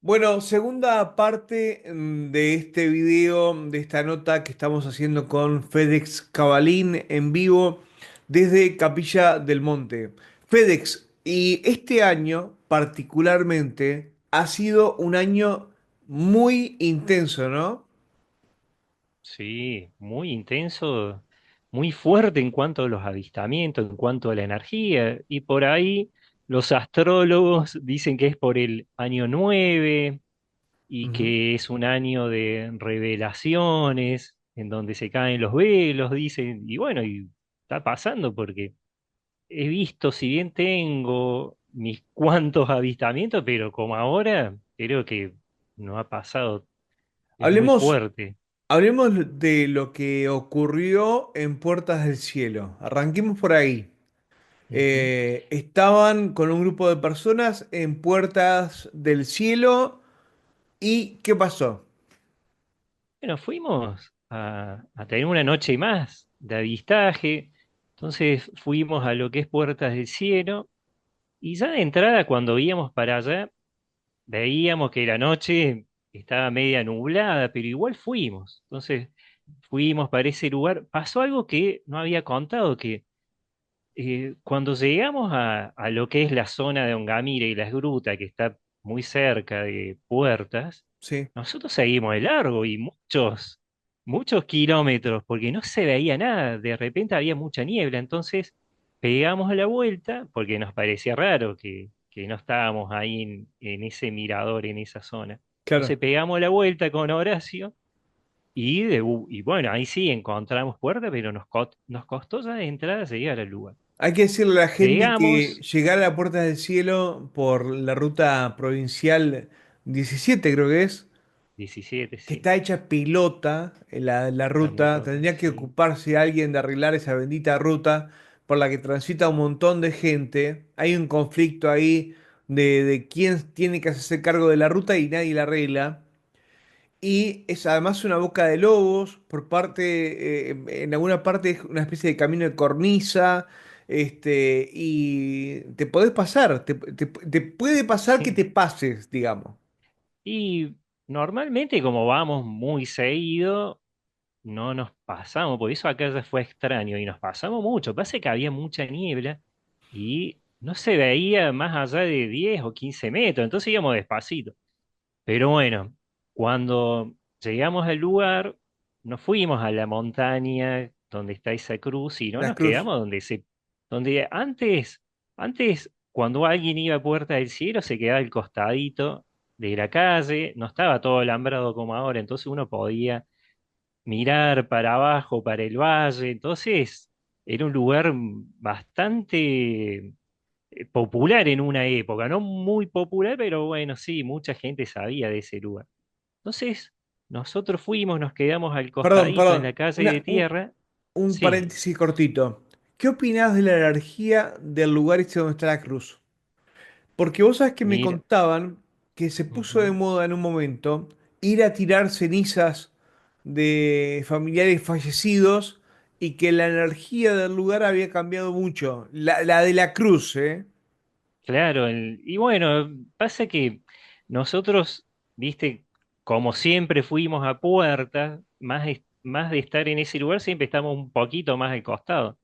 Bueno, segunda parte de este video, de esta nota que estamos haciendo con FedEx Cabalín en vivo desde Capilla del Monte. FedEx, y este año particularmente ha sido un año muy intenso, ¿no? Sí, muy intenso, muy fuerte en cuanto a los avistamientos, en cuanto a la energía. Y por ahí los astrólogos dicen que es por el año 9 y Ujú. que es un año de revelaciones, en donde se caen los velos, dicen. Y bueno, y está pasando porque he visto, si bien tengo mis cuantos avistamientos, pero como ahora, creo que no ha pasado. Es muy Hablemos, fuerte. hablemos de lo que ocurrió en Puertas del Cielo. Arranquemos por ahí. Ujú. Estaban con un grupo de personas en Puertas del Cielo. ¿Y qué pasó? Bueno, fuimos a tener una noche más de avistaje, entonces fuimos a lo que es Puertas del Cielo, y ya de entrada cuando íbamos para allá, veíamos que la noche estaba media nublada, pero igual fuimos. Entonces fuimos para ese lugar. Pasó algo que no había contado, que cuando llegamos a lo que es la zona de Ongamira y las grutas, que está muy cerca de Puertas, Sí. nosotros seguimos de largo y muchos kilómetros, porque no se veía nada. De repente había mucha niebla, entonces pegamos la vuelta, porque nos parecía raro que no estábamos ahí en ese mirador, en esa zona. Entonces Claro. pegamos la vuelta con Horacio. Y bueno, ahí sí encontramos puerta, pero nos costó ya de entrada llegar al lugar. Hay que decirle a la gente que Llegamos, llegar a la Puerta del Cielo por la ruta provincial 17, creo que es, 17 que sí, está hecha pilota la está muy ruta. rota, Tendría que sí. ocuparse alguien de arreglar esa bendita ruta por la que transita un montón de gente. Hay un conflicto ahí de quién tiene que hacerse cargo de la ruta y nadie la arregla. Y es además una boca de lobos, por parte, en alguna parte es una especie de camino de cornisa, y te podés pasar, te puede pasar que Sí. te pases, digamos. Y normalmente como vamos muy seguido, no nos pasamos, por eso acá ya fue extraño y nos pasamos mucho. Pasa que había mucha niebla y no se veía más allá de 10 o 15 metros, entonces íbamos despacito. Pero bueno, cuando llegamos al lugar, no fuimos a la montaña donde está esa cruz, sino La nos cruz. quedamos donde antes, cuando alguien iba a Puerta del Cielo, se quedaba al costadito de la calle, no estaba todo alambrado como ahora, entonces uno podía mirar para abajo, para el valle, entonces era un lugar bastante popular en una época, no muy popular, pero bueno, sí, mucha gente sabía de ese lugar. Entonces, nosotros fuimos, nos quedamos al Perdón, costadito en perdón. la calle de tierra. Un Sí, paréntesis cortito. ¿Qué opinás de la energía del lugar este donde está la cruz? Porque vos sabés que me mira, contaban que se puso de ujú. moda en un momento ir a tirar cenizas de familiares fallecidos y que la energía del lugar había cambiado mucho. La de la cruz, ¿eh? Claro, y bueno, pasa que nosotros, viste, como siempre fuimos a Puerta, más de estar en ese lugar, siempre estamos un poquito más al costado.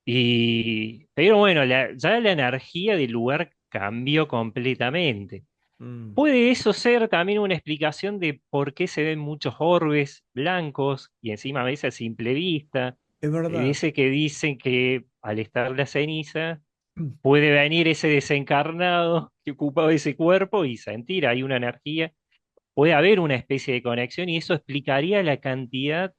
Pero bueno, ya la energía del lugar cambió completamente. Mm, ¿Puede eso ser también una explicación de por qué se ven muchos orbes blancos y encima a veces a simple vista? es verdad. Dice que dicen que al estar la ceniza puede venir ese desencarnado que ocupaba ese cuerpo y sentir ahí una energía. Puede haber una especie de conexión y eso explicaría la cantidad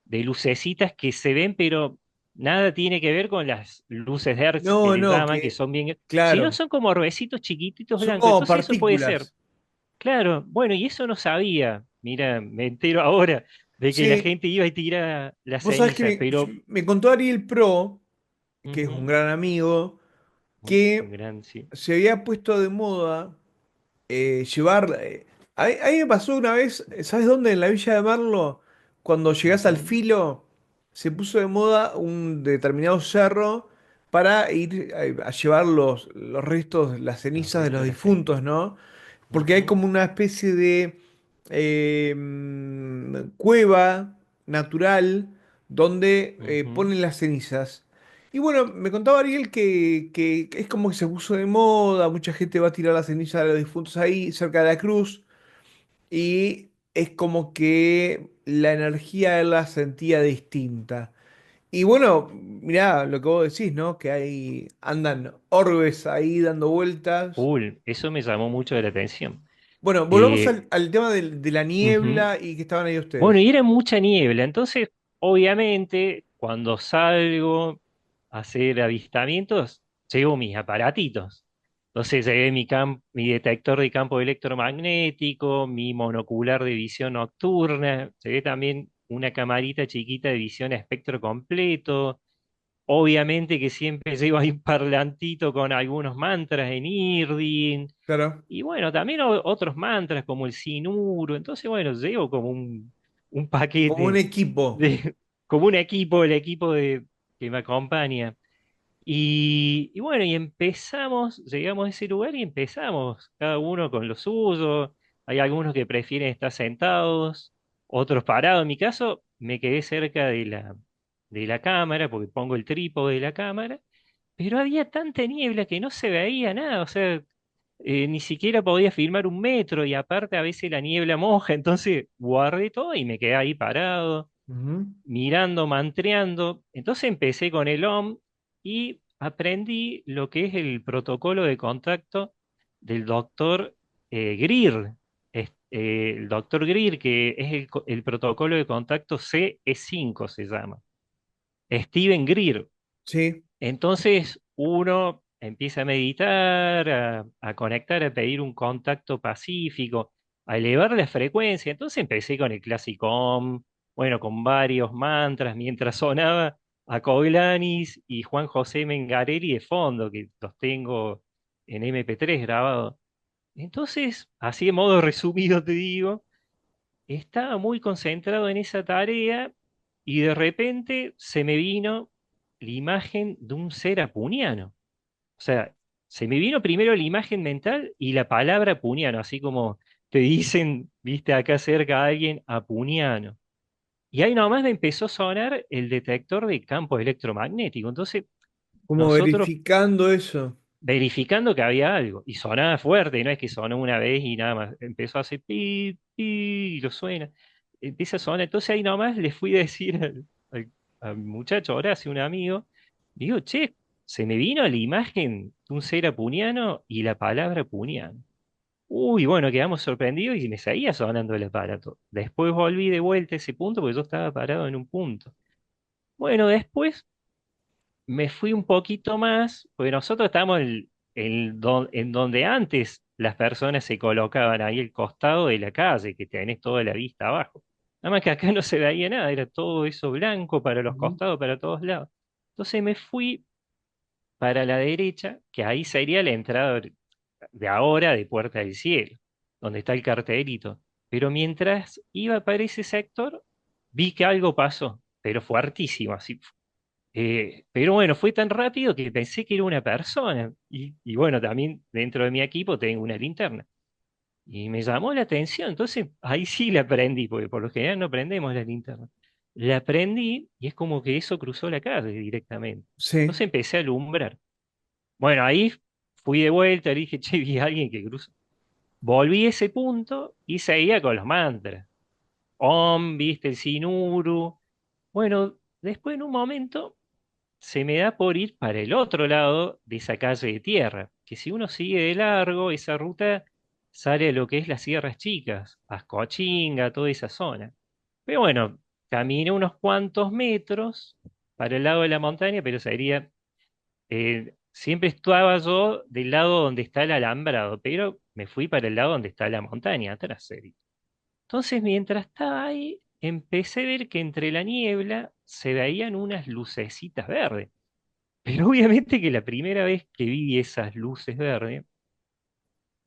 de lucecitas que se ven, pero nada tiene que ver con las luces de Hertz que No, le no, llaman, que que, son bien, sino claro, son como orbecitos chiquititos son blancos. como Entonces eso puede ser. partículas. Claro, bueno, y eso no sabía. Mira, me entero ahora de que la Sí, gente iba y tira la vos sabés que ceniza, pero me contó Ariel Pro, que es un ujú, gran amigo, un que gran sí. se había puesto de moda llevar. A mí me pasó una vez, ¿sabes dónde? En la Villa de Merlo, cuando llegás al Ujú. filo, se puso de moda un determinado cerro para ir a llevar los restos, las Los cenizas de restos los de la difuntos, ceniza. ¿no? porque hay ujú, como una especie de cueva natural donde ujú. ponen las cenizas. Y bueno, me contaba Ariel que es como que se puso de moda, mucha gente va a tirar las cenizas de los difuntos ahí, cerca de la cruz, y es como que la energía él la sentía distinta. Y bueno, mirá lo que vos decís, ¿no? Que hay, andan orbes ahí dando vueltas. Cool, eso me llamó mucho la atención. Bueno, volvamos Eh, al tema de la ujú. niebla y que estaban ahí Bueno, ustedes. y era mucha niebla, entonces, obviamente, cuando salgo a hacer avistamientos, llevo mis aparatitos. Entonces, llevé mi detector de campo electromagnético, mi monocular de visión nocturna, llevé también una camarita chiquita de visión a espectro completo. Obviamente que siempre llevo ahí un parlantito con algunos mantras en Irdin. Claro, Y bueno, también otros mantras como el Sinuro. Entonces, bueno, llevo como un como un paquete equipo. de, como un equipo, el equipo que me acompaña. Y bueno, y empezamos, llegamos a ese lugar y empezamos, cada uno con lo suyo. Hay algunos que prefieren estar sentados, otros parados. En mi caso, me quedé cerca de la cámara, porque pongo el trípode de la cámara, pero había tanta niebla que no se veía nada, o sea, ni siquiera podía filmar un metro y aparte a veces la niebla moja, entonces guardé todo y me quedé ahí parado Ujú. mirando, mantreando. Entonces empecé con el OM y aprendí lo que es el protocolo de contacto del doctor Greer. El doctor Greer, que es el protocolo de contacto CE5 se llama. Steven Greer. Sí. Entonces uno empieza a meditar, a conectar, a pedir un contacto pacífico, a elevar la frecuencia. Entonces empecé con el clásico Om, bueno, con varios mantras, mientras sonaba a Coglanis y Juan José Mengarelli de fondo, que los tengo en MP3 grabado. Entonces, así de modo resumido te digo, estaba muy concentrado en esa tarea y de repente se me vino la imagen de un ser apuniano. O sea, se me vino primero la imagen mental y la palabra apuniano, así como te dicen, viste acá cerca a alguien, apuniano. Y ahí nomás me empezó a sonar el detector de campo electromagnético. Entonces, Como nosotros verificando eso. verificando que había algo. Y sonaba fuerte, no es que sonó una vez y nada más. Empezó a hacer pi, pi, y lo suena. Empieza a sonar. Entonces ahí nomás le fui a decir al muchacho Horacio, un amigo, digo, che, se me vino la imagen de un ser apuniano y la palabra puñano. Uy, bueno, quedamos sorprendidos y me seguía sonando el aparato. Después volví de vuelta a ese punto porque yo estaba parado en un punto. Bueno, después me fui un poquito más, porque nosotros estamos en donde antes las personas se colocaban ahí al costado de la calle, que tenés toda la vista abajo. Nada más que acá no se veía nada, era todo eso blanco para los Ujú. costados, para todos lados. Entonces me fui para la derecha, que ahí sería la entrada de ahora de Puerta del Cielo, donde está el cartelito. Pero mientras iba para ese sector, vi que algo pasó, pero fuertísimo, así pero bueno, fue tan rápido que pensé que era una persona. Y bueno, también dentro de mi equipo tengo una linterna. Y me llamó la atención. Entonces ahí sí la prendí, porque por lo general no prendemos la linterna. La prendí y es como que eso cruzó la calle directamente. Entonces Sí. empecé a alumbrar. Bueno, ahí fui de vuelta, le dije, che, vi a alguien que cruzó. Volví a ese punto y seguía con los mantras. Om, viste, el Sinuru. Bueno, después en un momento se me da por ir para el otro lado de esa calle de tierra, que si uno sigue de largo, esa ruta sale a lo que es las Sierras Chicas, Ascochinga, toda esa zona. Pero bueno, caminé unos cuantos metros para el lado de la montaña, pero sería, siempre estaba yo del lado donde está el alambrado, pero me fui para el lado donde está la montaña, atrás. Entonces, mientras estaba ahí, empecé a ver que entre la niebla se veían unas lucecitas verdes. Pero obviamente que la primera vez que vi esas luces verdes,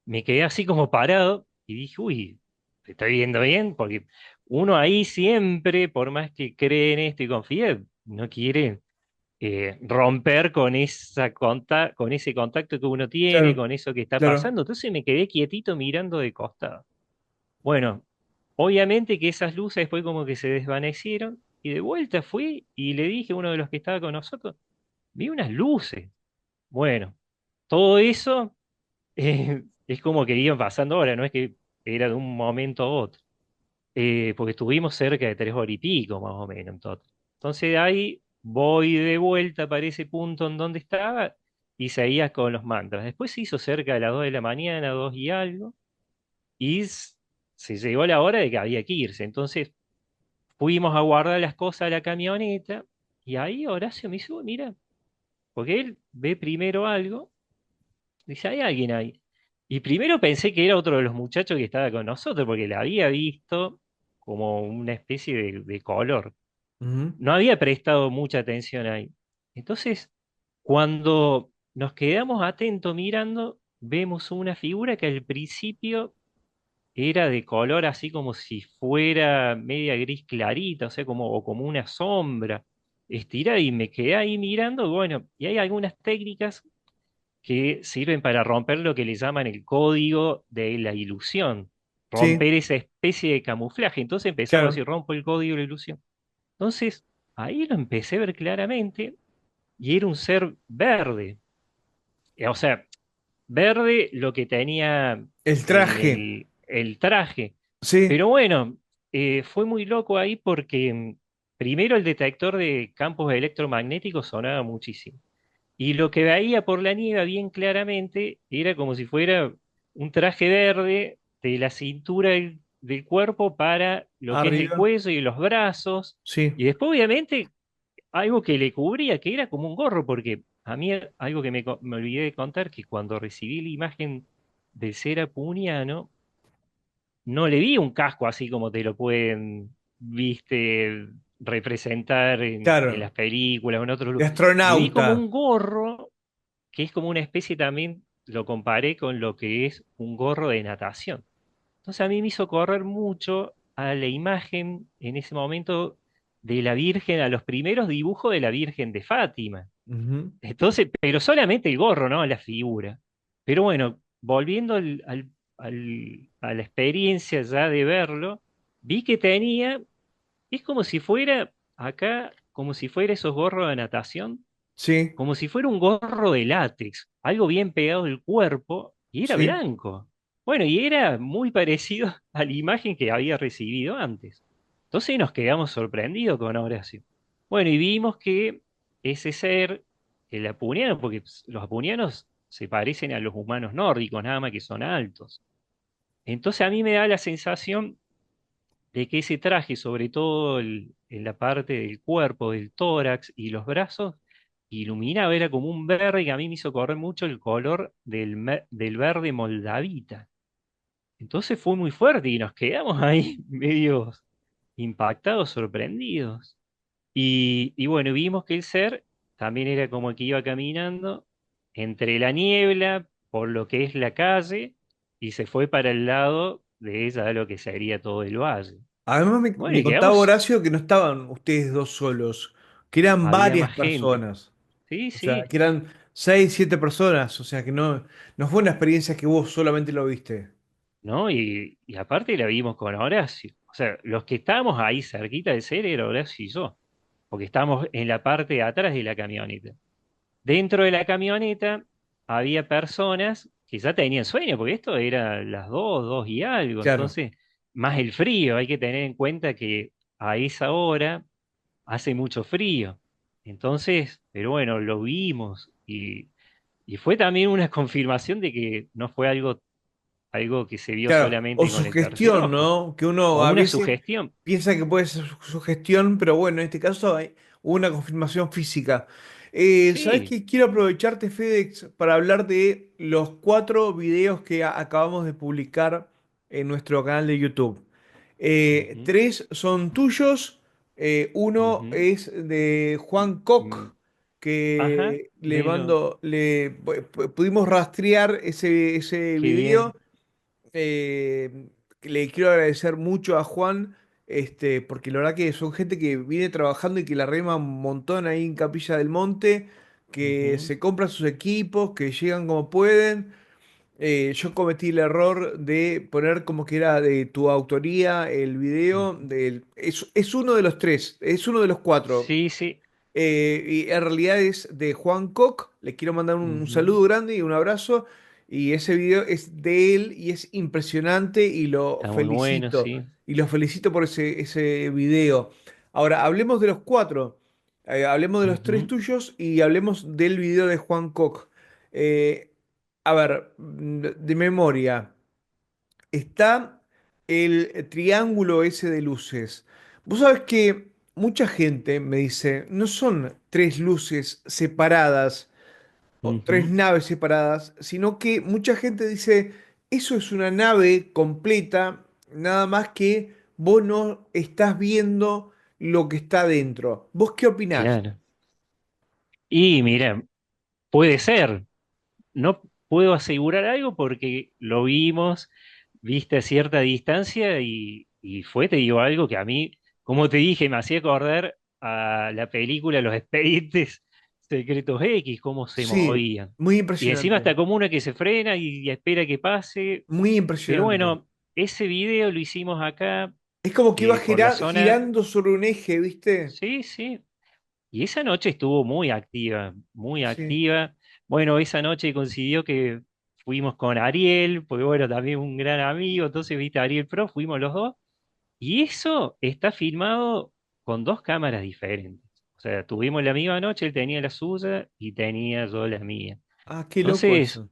me quedé así como parado y dije, uy, ¿te estoy viendo bien? Porque uno ahí siempre, por más que cree en esto y confía, no quiere. romper con con ese contacto que uno tiene, Claro, con eso que está claro. pasando. Entonces me quedé quietito mirando de costado. Bueno, obviamente que esas luces después como que se desvanecieron y de vuelta fui y le dije a uno de los que estaba con nosotros, vi unas luces. Bueno, todo eso es como que iban pasando ahora, no es que era de un momento a otro. Porque estuvimos cerca de 3 horas y pico más o menos en total. Entonces de ahí voy de vuelta para ese punto en donde estaba y seguía con los mantras. Después se hizo cerca de las 2 de la mañana, 2 y algo, y se llegó la hora de que había que irse. Entonces fuimos a guardar las cosas a la camioneta y ahí Horacio me dice, "Uy, mira, porque él ve primero algo, dice, hay alguien ahí. Y primero pensé que era otro de los muchachos que estaba con nosotros, porque la había visto como una especie de color. Ujú. No había prestado mucha atención ahí. Entonces, cuando nos quedamos atentos mirando, vemos una figura que al principio era de color así como si fuera media gris clarita, o sea, o como una sombra estirada, y me quedé ahí mirando, bueno, y hay algunas técnicas que sirven para romper lo que le llaman el código de la ilusión, Sí, romper esa especie de camuflaje. Entonces empezamos a claro. decir, rompo el código de la ilusión. Entonces, ahí lo empecé a ver claramente y era un ser verde. O sea, verde lo que tenía El en traje. el traje. Sí. Pero bueno, fue muy loco ahí porque primero el detector de campos electromagnéticos sonaba muchísimo. Y lo que veía por la nieve bien claramente era como si fuera un traje verde de la cintura del cuerpo para lo que es el Arriba. cuello y los brazos. Y Sí. después, obviamente, algo que le cubría, que era como un gorro, porque a mí algo que me olvidé de contar, que cuando recibí la imagen del ser apuniano, no le vi un casco así como te lo pueden, viste, representar en Claro. las películas o en otros De lugares. Le vi como astronauta. un gorro que es como una especie también, lo comparé con lo que es un gorro de natación. Entonces a mí me hizo correr mucho a la imagen en ese momento de la Virgen, a los primeros dibujos de la Virgen de Fátima. Ujú. Entonces, pero solamente el gorro, ¿no? La figura. Pero bueno, volviendo a la experiencia ya de verlo, vi que tenía, es como si fuera acá, como si fuera esos gorros de natación, Sí, como si fuera un gorro de látex, algo bien pegado del cuerpo, y era sí. blanco. Bueno, y era muy parecido a la imagen que había recibido antes. Entonces nos quedamos sorprendidos con Horacio. Bueno, y vimos que ese ser, el apuniano, porque los apunianos se parecen a los humanos nórdicos, nada más que son altos. Entonces a mí me da la sensación de que ese traje, sobre todo en la parte del cuerpo, del tórax y los brazos, iluminaba, era como un verde que a mí me hizo correr mucho el color del verde moldavita. Entonces fue muy fuerte y nos quedamos ahí medios impactados, sorprendidos. Y bueno, vimos que el ser también era como que iba caminando entre la niebla, por lo que es la calle, y se fue para el lado de ella, lo que sería todo el valle. Además Bueno, me y contaba quedamos, Horacio que no estaban ustedes dos solos, que eran había varias más gente. personas. Sí, O sea, sí, que eran 6, 7 personas. O sea, que no fue una experiencia que vos solamente lo viste. ¿no? Y aparte la vimos con Horacio. O sea, los que estábamos ahí cerquita del ser era Horacio y yo, porque estábamos en la parte de atrás de la camioneta. Dentro de la camioneta había personas que ya tenían sueño, porque esto era las 2 y algo. Claro. Entonces, más el frío, hay que tener en cuenta que a esa hora hace mucho frío. Entonces, pero bueno, lo vimos y fue también una confirmación de que no fue algo que se vio Claro, o solamente con el tercer sugestión, ojo, ¿no? Que o uno a una veces sugestión. piensa que puede ser sugestión, pero bueno, en este caso hubo una confirmación física. ¿Sabés Sí. qué? Quiero aprovecharte, FedEx, para hablar de los 4 videos que acabamos de publicar en nuestro canal de YouTube. Ujú, 3 son tuyos, uno ujú. es de Juan Mm, Koch, ajá, que le Melo, mando, pudimos rastrear ese qué video. bien. Le quiero agradecer mucho a Juan, porque la verdad que son gente que viene trabajando y que la rema un montón ahí en Capilla del Monte, que Ujú, se compran sus equipos, que llegan como pueden. Yo cometí el error de poner como que era de tu autoría el video. ujú. Es uno de los tres, es uno de los cuatro. Sí, sí. Y en realidad es de Juan Koch. Le quiero mandar un Ujú. saludo grande y un abrazo. Y ese video es de él y es impresionante y lo Está muy bueno, felicito. sí. Y lo felicito por ese video. Ahora, hablemos de los cuatro. Hablemos de los tres Ujú, tuyos y hablemos del video de Juan Koch. Eh, a ver, de memoria. Está el triángulo ese de luces. Vos sabés que mucha gente me dice, no son tres luces separadas o tres ujú. naves separadas, sino que mucha gente dice, eso es una nave completa, nada más que vos no estás viendo lo que está dentro. ¿Vos qué opinás? Claro. Y mira, puede ser. No puedo asegurar algo porque lo vimos, viste a cierta distancia y fue, te digo, algo que a mí, como te dije, me hacía acordar a la película Los Expedientes Secretos X, cómo se Sí, movían. muy Y encima impresionante, está como una que se frena y espera que pase. muy Pero impresionante. bueno, ese video lo hicimos acá Es como que iba por la zona. girando sobre un eje, ¿viste? Sí, sí. Y esa noche estuvo muy activa, muy Sí. activa. Bueno, esa noche coincidió que fuimos con Ariel, porque bueno, también un gran amigo, entonces viste a Ariel Pro, fuimos los dos. Y eso está filmado con dos cámaras diferentes. O sea, tuvimos la misma noche, él tenía la suya y tenía yo la mía. Ah, qué loco Entonces, eso.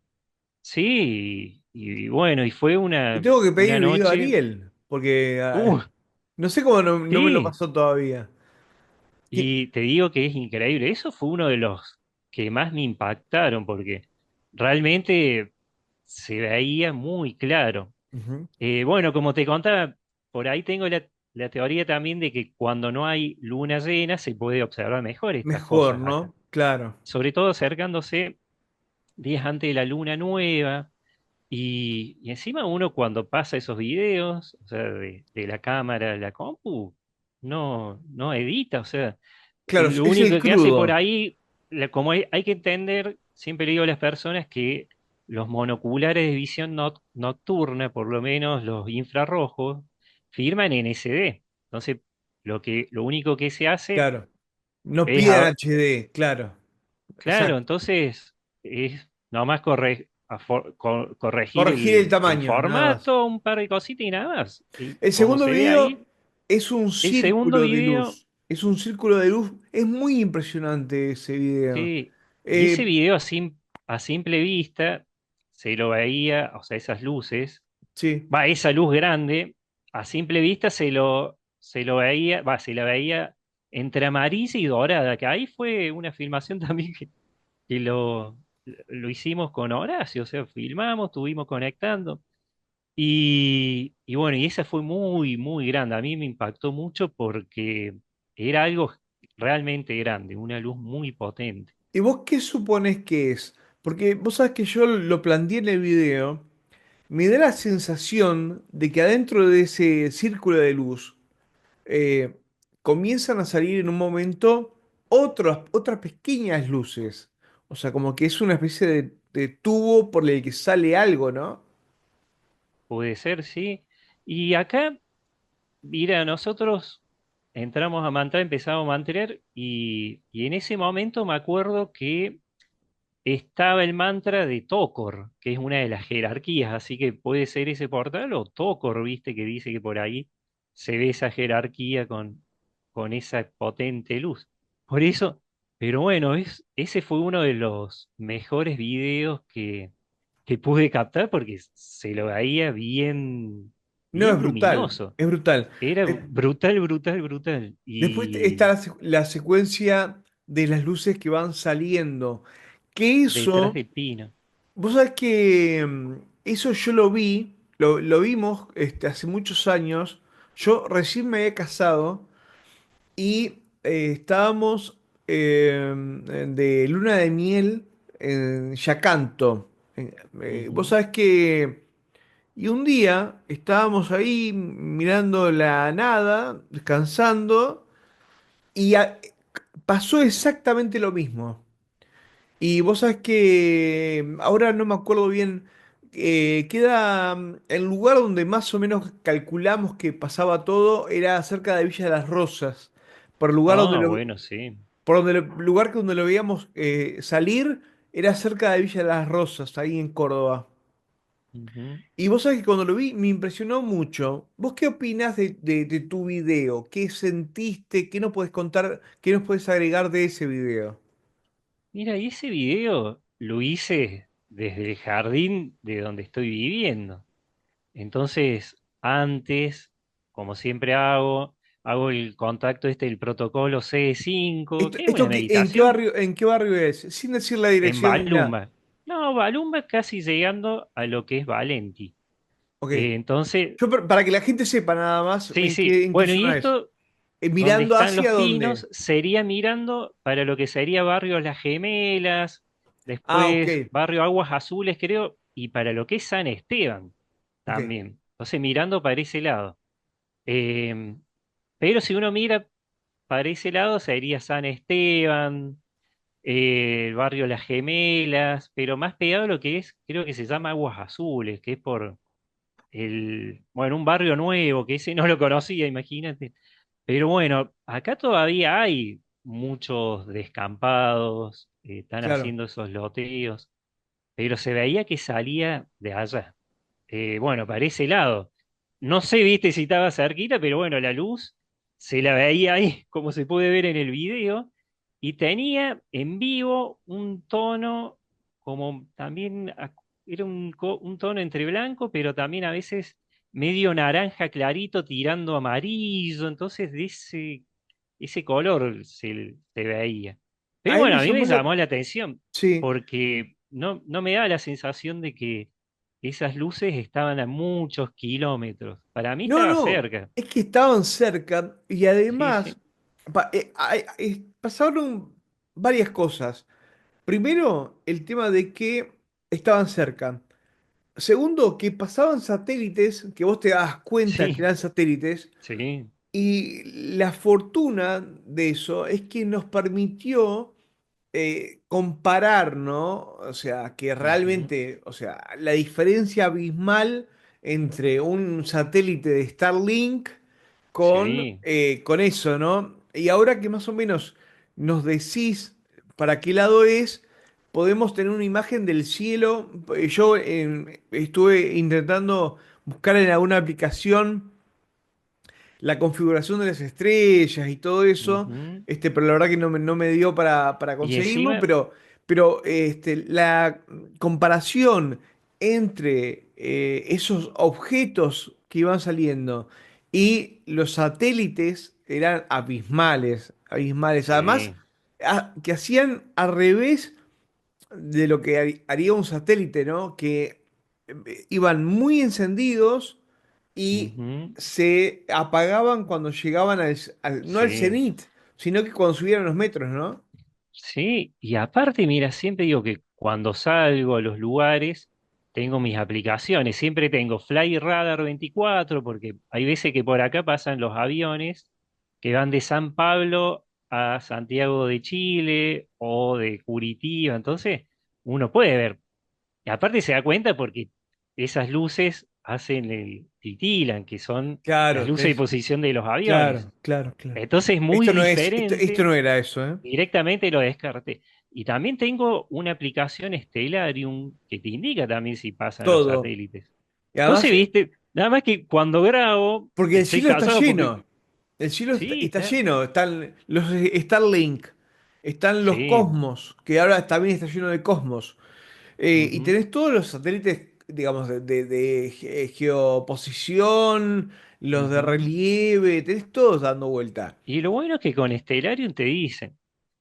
sí, y bueno, y fue Le tengo que pedir una el video a noche. Ariel, porque Uh, no sé cómo no me lo sí, pasó todavía. ¿Qué? y te digo que es increíble. Eso fue uno de los que más me impactaron porque realmente se veía muy claro. Ujú. Bueno, como te contaba, por ahí tengo la teoría también de que cuando no hay luna llena se puede observar mejor estas Mejor, cosas acá. ¿no? Claro. Sobre todo acercándose días antes de la luna nueva. Y encima uno cuando pasa esos videos, o sea, de la cámara a la compu, no edita, o sea, Claro, lo es el único que hace por crudo. ahí, como hay que entender, siempre le digo a las personas que los monoculares de visión nocturna, por lo menos los infrarrojos, firman en SD. Entonces, lo único que se hace Claro. No es, piden HD, claro. claro, Exacto. entonces es nomás corregir Corregir el el tamaño, nada más. formato, un par de cositas y nada más. Y El como segundo se ve video ahí, es un el segundo círculo de video, luz. Es un círculo de luz. Es muy impresionante ese video. sí, y ese Eh, video a simple vista se lo veía, o sea, esas luces, sí, va, esa luz grande, a simple vista se lo veía, va, se la veía entre amarilla y dorada, que ahí fue una filmación también que lo hicimos con Horacio, o sea, filmamos, estuvimos conectando. Y bueno, y esa fue muy, muy grande. A mí me impactó mucho porque era algo realmente grande, una luz muy potente. ¿y vos qué suponés que es? Porque vos sabés que yo lo planteé en el video, me da la sensación de que adentro de ese círculo de luz eh, comienzan a salir en un momento otras pequeñas luces. O sea, como que es una especie de tubo por el que sale algo, ¿no? Puede ser, sí. Y acá, mira, nosotros entramos a mantrar, empezamos a mantrar y en ese momento me acuerdo que estaba el mantra de Tokor, que es una de las jerarquías, así que puede ser ese portal o Tokor, viste, que dice que por ahí se ve esa jerarquía con esa potente luz. Por eso, pero bueno, ese fue uno de los mejores videos que pude captar porque se lo veía bien, No, es bien brutal, luminoso. es brutal. Era De- brutal, brutal, brutal. Después está Y la secuencia de las luces que van saliendo. Que detrás eso, de Pino. vos sabés que eso yo lo vi, lo vimos hace muchos años. Yo recién me había casado y estábamos de luna de miel en Yacanto. Vos Ujú, sabés que Y un día estábamos ahí mirando la nada, descansando, y pasó exactamente lo mismo. Y vos sabés que ahora no me acuerdo bien, queda el lugar donde más o menos calculamos que pasaba todo, era cerca de Villa de las Rosas, por el lugar donde Ah, lo, bueno, sí. por donde lugar que donde lo veíamos salir, era cerca de Villa de las Rosas, ahí en Córdoba. Ujú. Y vos sabés que cuando lo vi me impresionó mucho. ¿Vos qué opinás de tu video? ¿Qué sentiste? ¿Qué nos podés contar? ¿Qué nos podés agregar de ese video? Mira, y ese video lo hice desde el jardín de donde estoy viviendo. Entonces, antes, como siempre hago el contacto el protocolo C5, que es una meditación En qué barrio es? Sin decir la en dirección ni nada. Balumba. No, Balumba casi llegando a lo que es Valenti. Ok. Entonces, Yo, para que la gente sepa nada más sí, sí. en qué Bueno, y zona es. esto, donde Mirando están los hacia dónde. pinos, sería mirando para lo que sería Barrio Las Gemelas, Ah, ok. después Barrio Aguas Azules, creo, y para lo que es San Esteban Ok. también. Entonces, mirando para ese lado. Eh, pero si uno mira para ese lado, sería San Esteban, el barrio Las Gemelas, pero más pegado a lo que es, creo que se llama Aguas Azules, que es por bueno, un barrio nuevo, que ese no lo conocía, imagínate. Pero bueno, acá todavía hay muchos descampados, están Claro. haciendo esos loteos, pero se veía que salía de allá. Bueno, para ese lado. No sé, viste, si estaba cerquita, pero bueno, la luz se la veía ahí, como se puede ver en el video, y tenía en vivo un tono como también, era un tono entre blanco, pero también a veces medio naranja clarito tirando amarillo, entonces de ese color se veía. Pero A mí bueno, me a mí me llamó la... llamó la atención, Sí. porque no me da la sensación de que esas luces estaban a muchos kilómetros. Para mí No, estaba no. cerca. Es que estaban cerca y Sí, además sí, pasaron varias cosas. Primero, el tema de que estaban cerca. Segundo, que pasaban satélites, que vos te das cuenta que sí, eran satélites, sí. y la fortuna de eso es que nos permitió comparar, ¿no? O sea, que Ujú. realmente, o sea, la diferencia abismal entre un satélite de Starlink Sí, con eso, ¿no? Y ahora que más o menos nos decís para qué lado es, podemos tener una imagen del cielo. Yo estuve intentando buscar en alguna aplicación la configuración de las estrellas y todo eso, ujú. pero la verdad que no me dio para Y conseguirlo, encima, pero la comparación entre esos objetos que iban saliendo y los satélites eran abismales, abismales. Además, sí, que hacían al revés de lo que haría un satélite, ¿no? Que iban muy encendidos y ujú. se apagaban cuando llegaban no al Sí, cenit, sino que cuando subieran los metros, ¿no? sí. Y aparte, mira, siempre digo que cuando salgo a los lugares, tengo mis aplicaciones. Siempre tengo Fly Radar 24, porque hay veces que por acá pasan los aviones que van de San Pablo a Santiago de Chile o de Curitiba. Entonces, uno puede ver. Y aparte se da cuenta porque esas luces hacen titilan, que son las Claro, luces de posición de los aviones. claro, claro, claro. Entonces es muy Esto diferente, no era eso, ¿eh? directamente lo descarté. Y también tengo una aplicación Stellarium que te indica también si pasan los Todo. satélites. Y además, Entonces, viste, nada más que cuando grabo, porque el estoy cielo está cansado porque, lleno. El cielo sí, está lleno. Están los Starlink, están los sí, Cosmos, que ahora también está lleno de Cosmos. Y ujú, tenés todos los satélites, digamos, geoposición, los de ujú. relieve, tenés todos dando vuelta. Y lo bueno es que con Stellarium te dicen.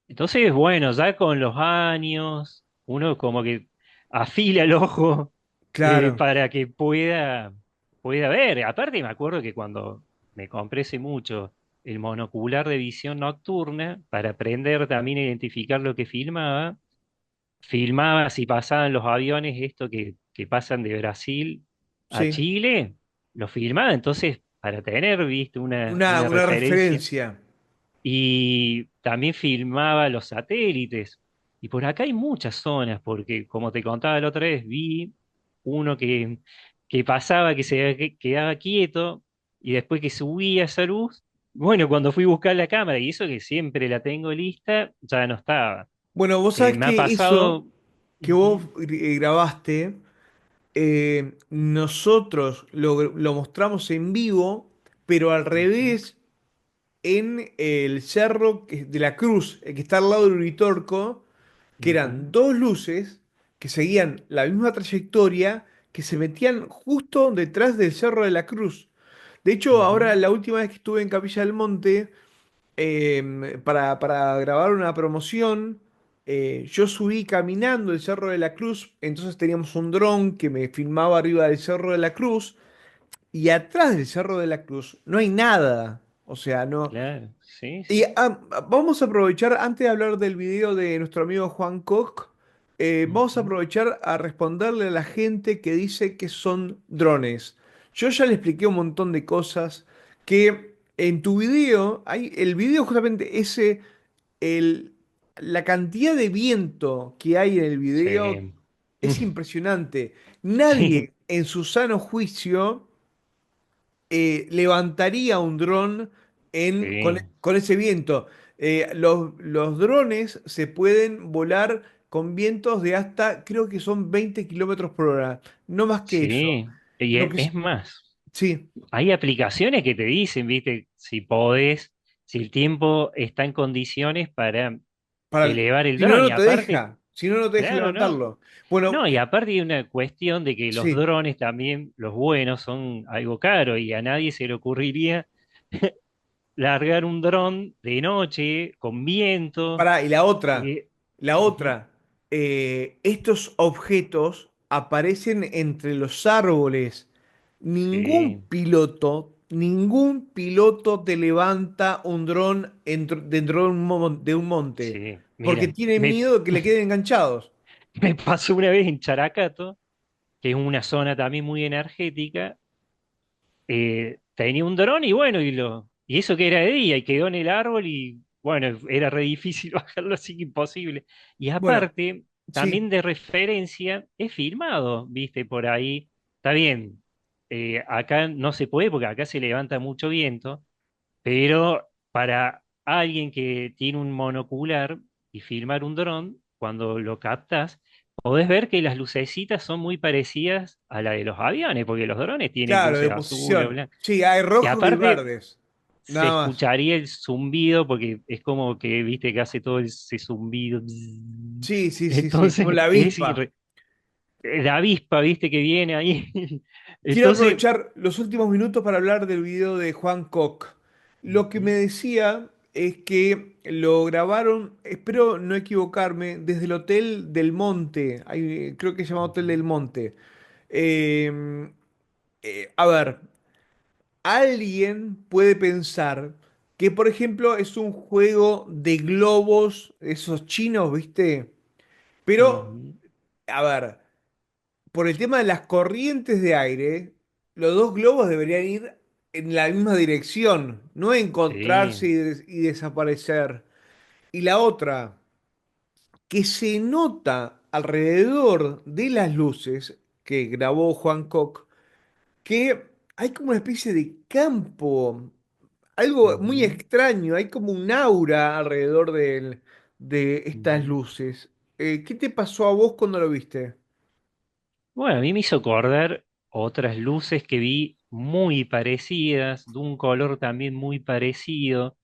Entonces, bueno, ya con los años, uno como que afila el ojo Claro, para que pueda ver. Aparte, me acuerdo que cuando me compré hace mucho el monocular de visión nocturna, para aprender también a identificar lo que filmaba si pasaban los aviones, esto que pasan de Brasil. a sí. Chile, lo filmaba, entonces, para tener, viste, una Una referencia. referencia. Y también filmaba los satélites. Y por acá hay muchas zonas, porque como te contaba la otra vez, vi uno que pasaba, que quedaba quieto, y después que subía esa luz, bueno, cuando fui a buscar la cámara, y eso que siempre la tengo lista, ya no estaba. Bueno, vos sabés Me ha que eso pasado. que vos Ujú, grabaste, nosotros lo mostramos en vivo, pero al ujú, revés, en el cerro de la Cruz, el que está al lado del Uritorco, que ujú, eran dos luces que seguían la misma trayectoria, que se metían justo detrás del Cerro de la Cruz. De hecho, ahora ujú. la última vez que estuve en Capilla del Monte, para grabar una promoción, yo subí caminando el Cerro de la Cruz, entonces teníamos un dron que me filmaba arriba del Cerro de la Cruz, y atrás del Cerro de la Cruz no hay nada. O sea, no. Claro, sí, Y sí. vamos a aprovechar, antes de hablar del video de nuestro amigo Juan Koch, vamos a Ujú, aprovechar a responderle a la gente que dice que son drones. Yo ya le expliqué un montón de cosas que en tu video, el video justamente ese, el, la cantidad de viento que hay en el video sí. es impresionante. Sí, Nadie en su sano juicio levantaría un dron sí, con ese viento. Los drones se pueden volar con vientos de hasta, creo que son 20 kilómetros por hora, no más que eso. sí. Y Lo que es más. sí, Hay aplicaciones que te dicen, viste, si podés, si el tiempo está en condiciones para elevar el si no, dron. Y no te aparte, deja, si no, no te deja claro, no. levantarlo. Bueno, No, y aparte hay una cuestión de que los sí, drones también, los buenos, son algo caro y a nadie se le ocurriría largar un dron de noche con viento. pará, y eh, la ujú, otra, estos objetos aparecen entre los árboles. sí, Ningún piloto te levanta un dron dentro de de un monte, sí. porque Mira, tiene miedo de que le queden enganchados. me pasó una vez en Characato, que es una zona también muy energética. Tenía un dron y bueno, y eso que era de día y quedó en el árbol y bueno, era re difícil bajarlo, así que imposible. Y Bueno, aparte, sí, también de referencia, es filmado, viste, por ahí. Está bien, acá no se puede porque acá se levanta mucho viento, pero para alguien que tiene un monocular y filmar un dron, cuando lo captas, podés ver que las lucecitas son muy parecidas a la de los aviones, porque los drones tienen claro, luces de azules o posición. blancas. Sí, hay Y rojos y aparte verdes, se nada más. escucharía el zumbido, porque es como que, viste, que hace todo ese zumbido. Bzzz. Sí, sí, sí, sí, como Entonces, la avispa. la avispa, viste, que viene ahí. Quiero Entonces, aprovechar los últimos minutos para hablar del video de Juan Koch. Lo que me ujú, decía es que lo grabaron, espero no equivocarme, desde el Hotel del Monte. Creo que se llama Hotel ujú, del Monte. Eh, a ver, alguien puede pensar que, por ejemplo, es un juego de globos, esos chinos, ¿viste? Pero, ujú, a ver, por el tema de las corrientes de aire, los dos globos deberían ir en la misma dirección, no encontrarse sí. y desaparecer. Y la otra, que se nota alrededor de las luces que grabó Juan Koch, que hay como una especie de campo, algo muy Ujú, extraño, hay como un aura alrededor de estas ujú. luces. ¿Qué te pasó a vos cuando lo viste? Bueno, a mí me hizo acordar otras luces que vi muy parecidas, de un color también muy parecido,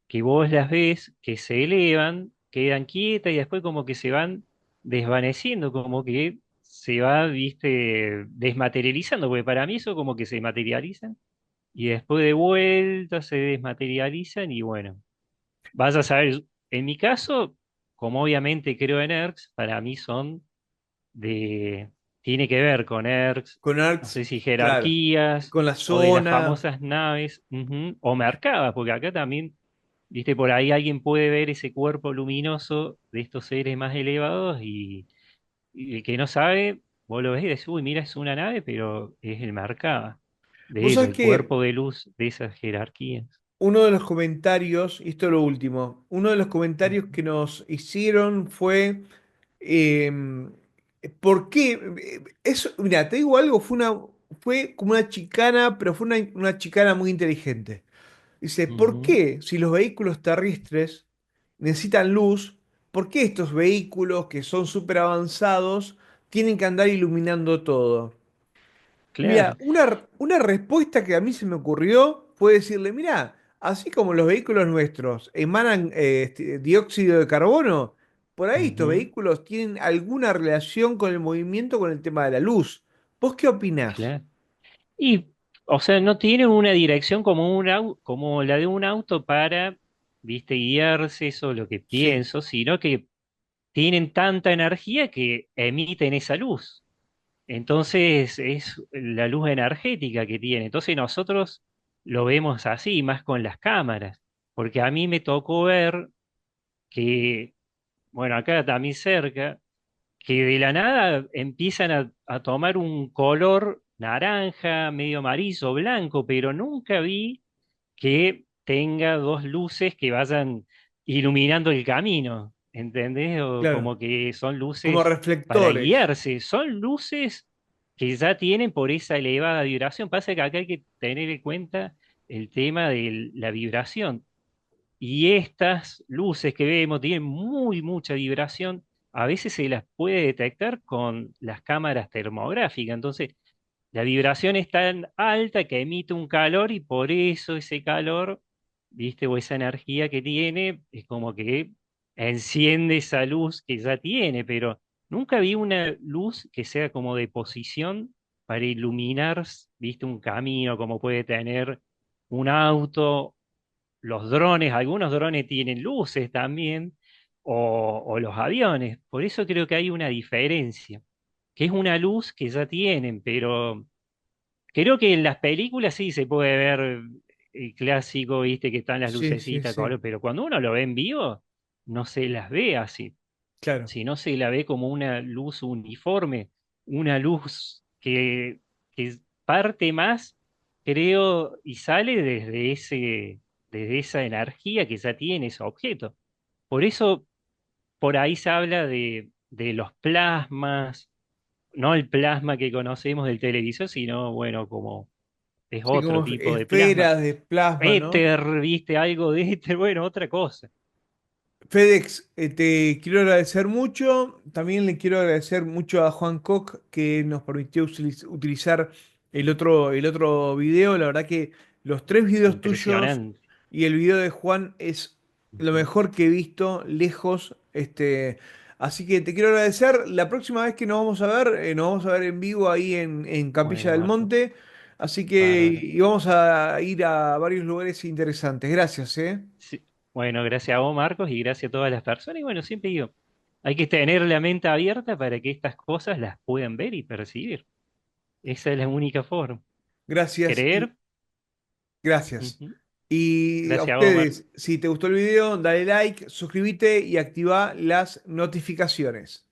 que vos las ves, que se elevan, quedan quietas y después como que se van desvaneciendo, como que se va, viste, desmaterializando, porque para mí eso como que se materializan y después de vuelta se desmaterializan y bueno, vas a saber, en mi caso, como obviamente creo en ERCs, para mí son de, tiene que ver con ERCs, Con no Arts, sé si claro, jerarquías con la o de las zona. famosas naves, ujú, o mercadas, porque acá también, viste, por ahí alguien puede ver ese cuerpo luminoso de estos seres más elevados y el que no sabe. vos lo ves y decís, uy, mira, es una nave, pero es el marca de Vos ellos, sabés el que cuerpo de luz de esas jerarquías. uno de los comentarios, y esto es lo último, uno de los comentarios Ujú, que nos hicieron fue, eh, ¿por qué? Eso, mira, te digo algo, fue como una chicana, pero fue una chicana muy inteligente. Dice, ¿por ujú. qué si los vehículos terrestres necesitan luz, por qué estos vehículos que son súper avanzados tienen que andar iluminando todo? Mira, Claro. una respuesta que a mí se me ocurrió fue decirle, mira, así como los vehículos nuestros emanan dióxido de carbono, por ahí estos Ujú, vehículos tienen alguna relación con el movimiento, con el tema de la luz. ¿Vos qué opinás? claro. Y, o sea, no tienen una dirección como, como la de un auto para, viste, guiarse, eso es lo que Sí, pienso, sino que tienen tanta energía que emiten esa luz. Entonces es la luz energética que tiene. Entonces nosotros lo vemos así, más con las cámaras, porque a mí me tocó ver que, bueno, acá también cerca, que de la nada empiezan a tomar un color naranja, medio amarillo, blanco, pero nunca vi que tenga dos luces que vayan iluminando el camino, ¿entendés? O claro, como que son como luces para reflectores. guiarse, son luces que ya tienen por esa elevada vibración. Pasa que acá hay que tener en cuenta el tema de la vibración. Y estas luces que vemos tienen mucha vibración. A veces se las puede detectar con las cámaras termográficas. Entonces, la vibración es tan alta que emite un calor y por eso ese calor, ¿viste? O esa energía que tiene, es como que enciende esa luz que ya tiene, pero nunca vi una luz que sea como de posición para iluminar, ¿viste? Un camino como puede tener un auto, los drones, algunos drones tienen luces también, o los aviones. Por eso creo que hay una diferencia, que es una luz que ya tienen, pero creo que en las películas sí se puede ver el clásico, viste, que están las Sí, sí, lucecitas, sí, color, pero cuando uno lo ve en vivo, no se las ve así, claro. sino se la ve como una luz uniforme, una luz que parte más, creo, y sale desde esa energía que ya tiene ese objeto. Por eso, por ahí se habla de los plasmas, no el plasma que conocemos del televisor, sino, bueno, como es Sí, otro como tipo de plasma. esferas de plasma, ¿no? Éter, viste, algo de éter, bueno, otra cosa. FedEx, te quiero agradecer mucho. También le quiero agradecer mucho a Juan Koch que nos permitió utilizar el otro video. La verdad que los tres videos tuyos Impresionante. y el video de Juan es lo Ujú. mejor que he visto lejos. Así que te quiero agradecer. La próxima vez que nos vamos a ver en vivo ahí en Capilla Bueno, del Marco, Monte. Así que bárbaro. y vamos a ir a varios lugares interesantes. Gracias, ¿eh? Sí. Bueno, gracias a vos, Marcos, y gracias a todas las personas. Y bueno, siempre digo, hay que tener la mente abierta para que estas cosas las puedan ver y percibir. Esa es la única forma. Gracias. Creer. Gracias. Ujú. Y a Gracias a vos, Marco. ustedes, si te gustó el video, dale like, suscríbete y activa las notificaciones.